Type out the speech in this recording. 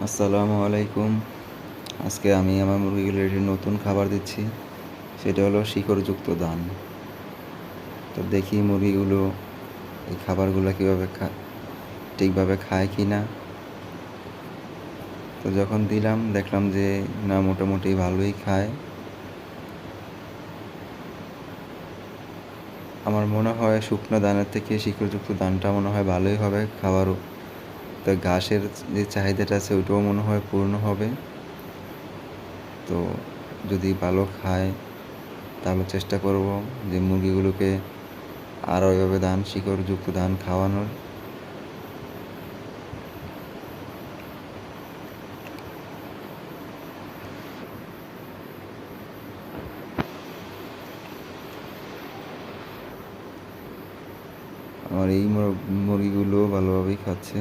আসসালামু আলাইকুম। আজকে আমি আমার মুরগিগুলোর একটি নতুন খাবার দিচ্ছি। সেটা হলো শিকড়যুক্ত ধান। তো দেখি মুরগিগুলো এই খাবারগুলো কীভাবে ঠিকভাবে খায় কি না। তো যখন দিলাম দেখলাম যে না, মোটামুটি ভালোই খায়। আমার মনে হয় শুকনো দানের থেকে শিকড়যুক্ত ধানটা মনে হয় ভালোই হবে খাবারও। তো ঘাসের যে চাহিদাটা আছে ওইটাও মনে হয় পূর্ণ হবে। তো যদি ভালো খায় তাহলে চেষ্টা করব যে মুরগিগুলোকে আরও এভাবে শিকড়যুক্ত ধান খাওয়ানোর। আমার এই মুরগিগুলো ভালোভাবেই খাচ্ছে।